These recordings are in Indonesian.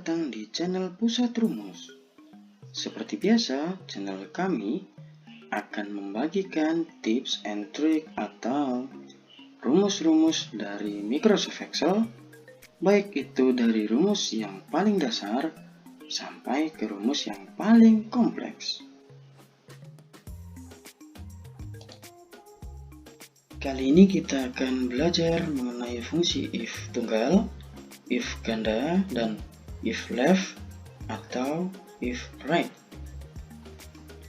datang di channel Pusat Rumus. Seperti biasa, channel kami akan membagikan tips and trick atau rumus-rumus dari Microsoft Excel, baik itu dari rumus yang paling dasar sampai ke rumus yang paling kompleks. Kali ini kita akan belajar mengenai fungsi if tunggal, if ganda, dan if left atau if right.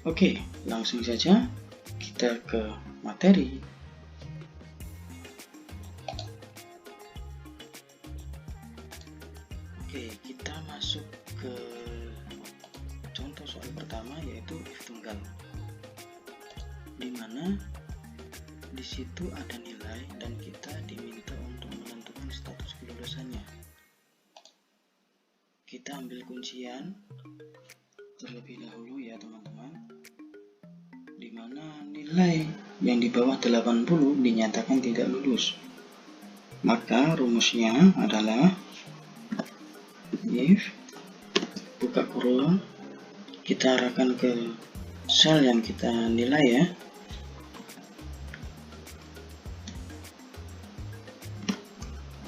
Oke, langsung saja kita ke materi. Oke, kita masuk ke contoh soal pertama, yaitu if tunggal, di mana di situ ada nilai dan kita diminta untuk menentukan status kelulusannya. Kita ambil kuncian terlebih dahulu ya teman-teman, di mana nilai yang di bawah 80 dinyatakan tidak lulus. Maka rumusnya adalah if, buka kurung, kita arahkan ke sel yang kita nilai ya.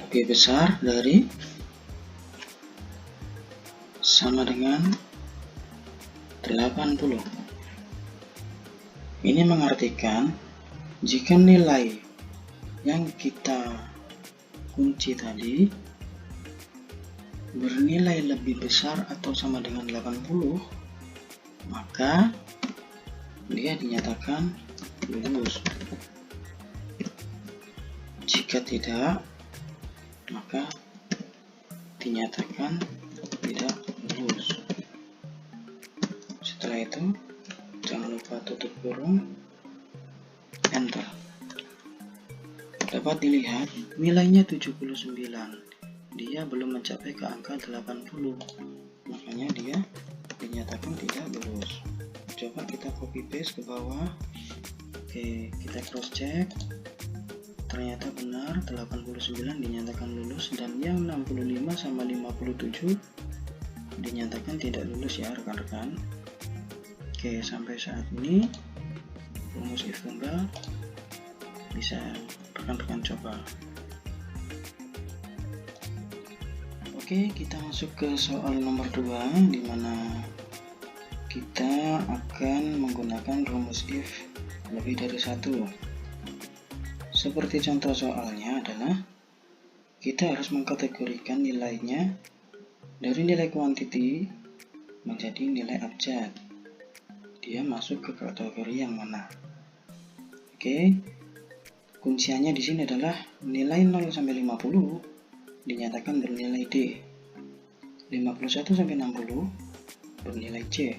Oke, besar dari sama dengan 80. Ini mengartikan jika nilai yang kita kunci tadi bernilai lebih besar atau sama dengan 80, maka dia dinyatakan lulus. Jika tidak, maka dinyatakan tidak lulus. Setelah itu, jangan lupa tutup kurung, enter. Dapat dilihat nilainya 79. Dia belum mencapai ke angka 80. Makanya dia dinyatakan tidak lulus. Coba kita copy paste ke bawah. Oke, kita cross check. Ternyata benar 89 dinyatakan lulus, dan yang 65 sama 57 dinyatakan tidak lulus ya rekan-rekan. Oke, sampai saat ini rumus if tunggal bisa rekan-rekan coba. Oke, kita masuk ke soal nomor 2, di mana kita akan menggunakan rumus if lebih dari satu. Seperti contoh soalnya adalah kita harus mengkategorikan nilainya dari nilai kuantiti menjadi nilai abjad. Dia masuk ke kategori yang mana? Oke, kunciannya di sini adalah nilai 0 sampai 50 dinyatakan bernilai D, 51 sampai 60 bernilai C,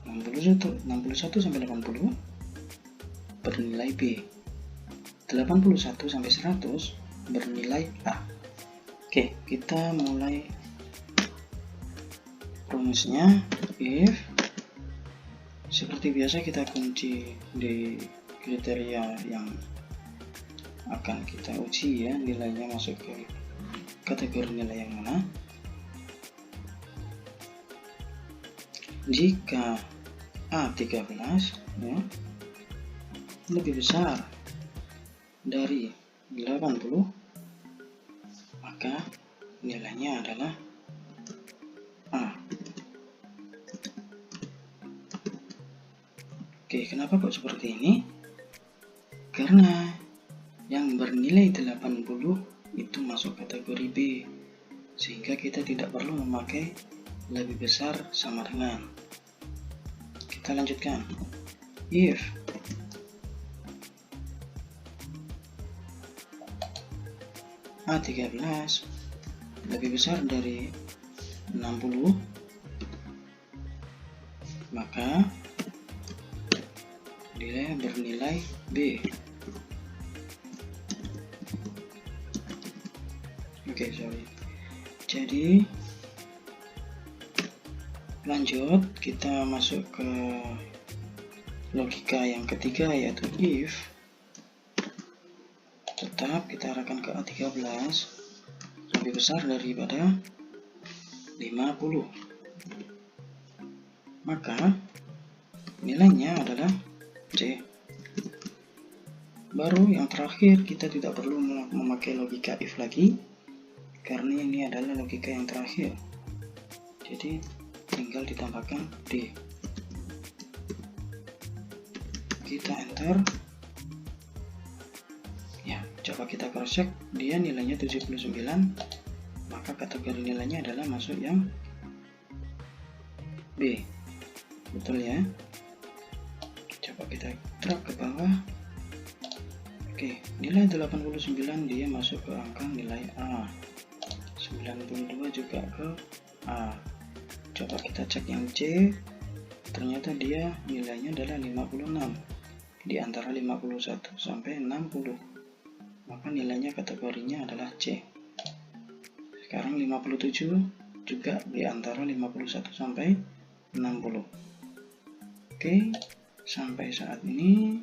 61 sampai 80 bernilai B, 81 sampai 100 bernilai A. Oke, kita mulai rumusnya. If, seperti biasa kita kunci di kriteria yang akan kita uji ya, nilainya masuk ke kategori nilai yang mana. Jika A13 ya, lebih besar dari 80, maka nilainya adalah A. Oke, kenapa kok seperti ini? Karena yang bernilai 80 itu masuk kategori B, sehingga kita tidak perlu memakai lebih besar sama dengan. Kita lanjutkan. If A13 lebih besar dari 60, maka dia bernilai B. Oke, sorry. Jadi lanjut, kita masuk ke logika yang ketiga, yaitu if. Tetap kita arahkan ke A13 lebih besar daripada 50. Maka nilainya adalah C. Baru yang terakhir, kita tidak perlu memakai logika if lagi, karena ini adalah logika yang terakhir. Jadi tinggal ditambahkan D. Kita enter. Ya, coba kita cross check, dia nilainya 79, maka kategori nilainya adalah masuk yang B. Betul ya? Coba kita drag ke bawah. Oke, nilai 89 dia masuk ke angka nilai A. 92 juga ke A. Coba kita cek yang C. Ternyata dia nilainya adalah 56 di antara 51 sampai 60. Maka nilainya kategorinya adalah C. Sekarang 57 juga di antara 51 sampai 60. Oke, sampai saat ini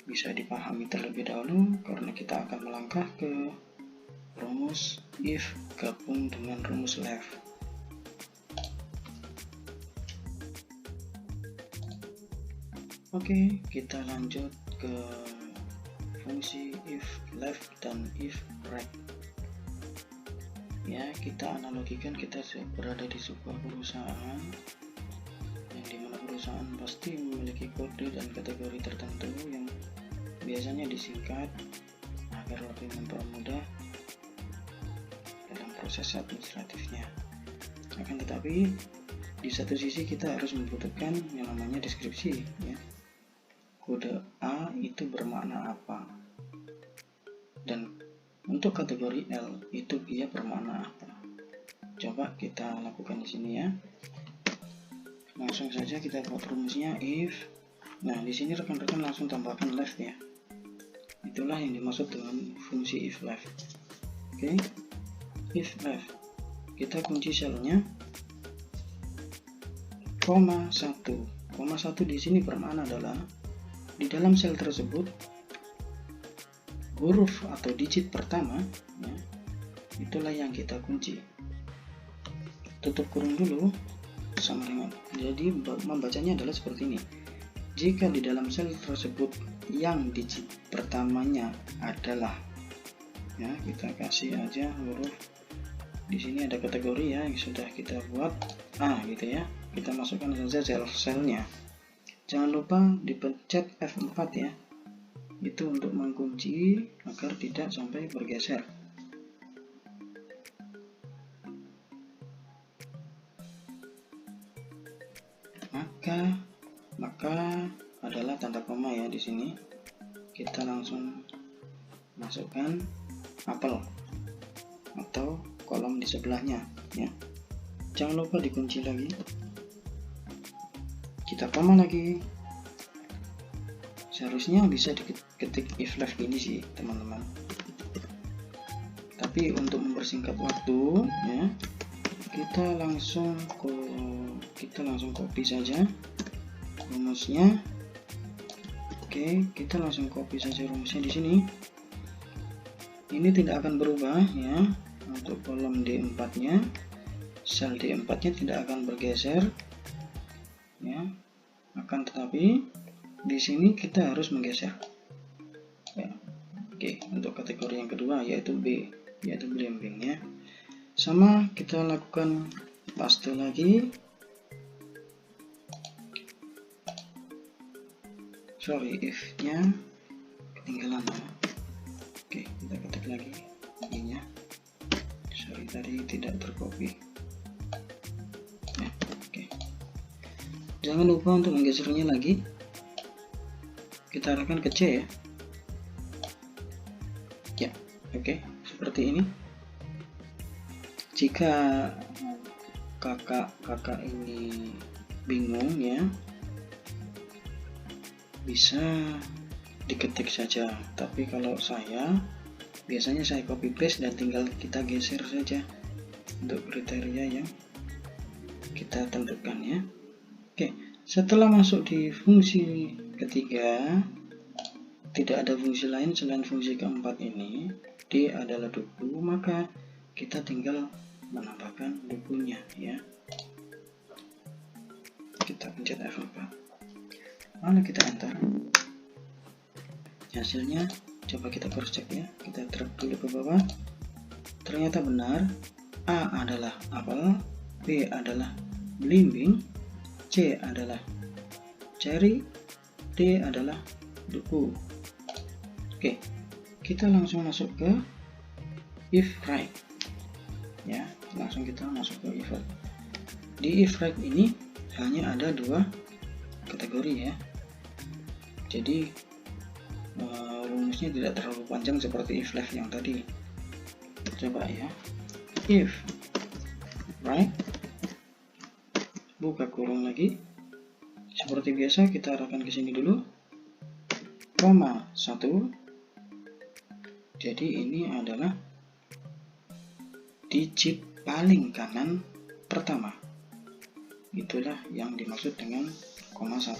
bisa dipahami terlebih dahulu karena kita akan melangkah ke rumus if gabung dengan rumus left. Oke, kita lanjut ke fungsi if left dan if right. Ya, kita analogikan kita berada di sebuah perusahaan yang dimana perusahaan pasti memiliki kode dan kategori tertentu yang biasanya disingkat agar lebih mempermudah dalam proses administratifnya. Akan tetapi di satu sisi kita harus membutuhkan yang namanya deskripsi, ya. Kode A itu bermakna apa, dan untuk kategori L itu dia bermakna apa. Coba kita lakukan di sini ya. Langsung saja kita buat rumusnya if. Nah, di sini rekan-rekan langsung tambahkan left ya. Itulah yang dimaksud dengan fungsi if left. Oke. If left. Kita kunci selnya koma 1. Koma 1 di sini bermakna adalah di dalam sel tersebut huruf atau digit pertama ya, itulah yang kita kunci. Tutup kurung dulu sama dengan, jadi membacanya adalah seperti ini. Jika di dalam sel tersebut yang digit pertamanya adalah, ya kita kasih aja huruf, di sini ada kategori ya yang sudah kita buat A gitu ya, kita masukkan saja selnya. Jangan lupa dipencet F4 ya, itu untuk mengunci agar tidak sampai bergeser. Maka adalah tanda koma ya di sini. Kita langsung masukkan apel atau kolom di sebelahnya ya. Jangan lupa dikunci lagi. Kita koma lagi. Seharusnya bisa diketik if left ini sih teman-teman. Tapi untuk mempersingkat waktu ya, kita langsung copy saja rumusnya. Oke, kita langsung copy saja rumusnya di sini. Ini tidak akan berubah ya. Untuk kolom D4-nya, sel D4-nya tidak akan bergeser ya. Akan tetapi di sini kita harus menggeser. Ya. Oke, untuk kategori yang kedua yaitu B, yaitu belimbing ya. Sama kita lakukan paste lagi. Sorry, if-nya ketinggalan ya. Oke, kita ketik lagi ininya. Sorry, tadi tidak tercopy. Ya, oke. Jangan lupa untuk menggesernya lagi. Kita arahkan ke C ya. Ya, oke, seperti ini. Jika kakak ini bingung ya, bisa diketik saja. Tapi kalau biasanya saya copy paste dan tinggal kita geser saja untuk kriteria yang kita tentukan ya. Oke, setelah masuk di fungsi ketiga, tidak ada fungsi lain selain fungsi keempat ini, D adalah 20, maka kita tinggal menambahkan bukunya ya. Kita pencet F4, lalu kita enter. Hasilnya coba kita cross check ya, kita drag dulu ke bawah. Ternyata benar, A adalah apel, B adalah belimbing, C adalah cherry, D adalah duku. Oke, kita langsung masuk ke if right ya, langsung kita masuk ke if right. Di if right ini hanya ada 2 kategori ya, jadi rumusnya tidak terlalu panjang seperti if left yang tadi. Coba ya, if right, buka kurung lagi, seperti biasa kita arahkan ke sini dulu, koma 1. Jadi ini adalah digit paling kanan pertama. Itulah yang dimaksud dengan koma 1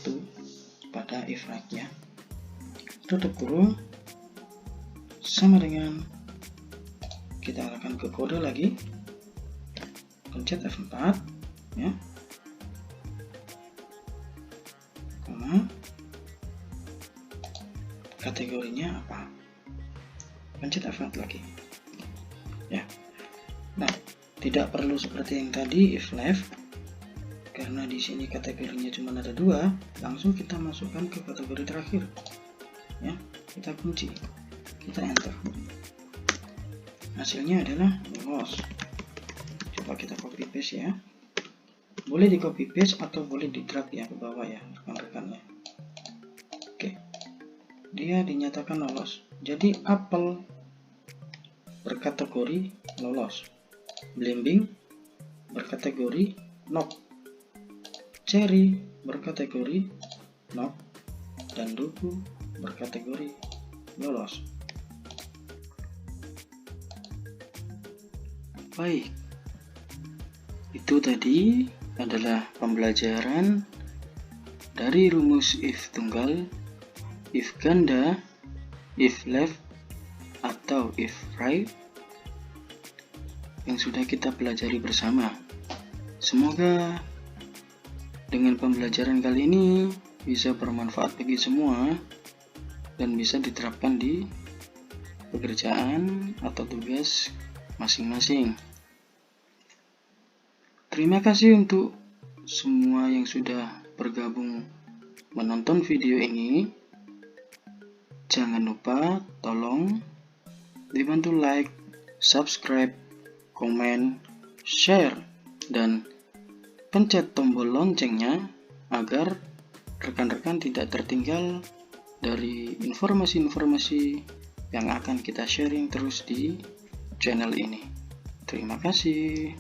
pada if right ya. Tutup kurung sama dengan kita arahkan ke kode lagi, pencet F4 ya, koma, kategorinya apa, pencet F4 lagi ya. Nah, tidak perlu seperti yang tadi if left, karena di sini kategorinya cuma ada 2, langsung kita masukkan ke kategori terakhir ya. Kita kunci, kita enter, hasilnya adalah lolos. Coba kita copy paste ya, boleh di copy paste atau boleh di drag ya ke bawah ya rekan-rekannya. Oke, dia dinyatakan lolos. Jadi apel berkategori lolos, belimbing berkategori knock, cherry berkategori knock, dan duku berkategori lolos. Baik, itu tadi adalah pembelajaran dari rumus if tunggal, if ganda, if left, atau if right yang sudah kita pelajari bersama. Semoga dengan pembelajaran kali ini bisa bermanfaat bagi semua dan bisa diterapkan di pekerjaan atau tugas masing-masing. Terima kasih untuk semua yang sudah bergabung menonton video ini. Jangan lupa tolong dibantu like, subscribe, komen, share, dan pencet tombol loncengnya agar rekan-rekan tidak tertinggal dari informasi-informasi yang akan kita sharing terus di channel ini. Terima kasih.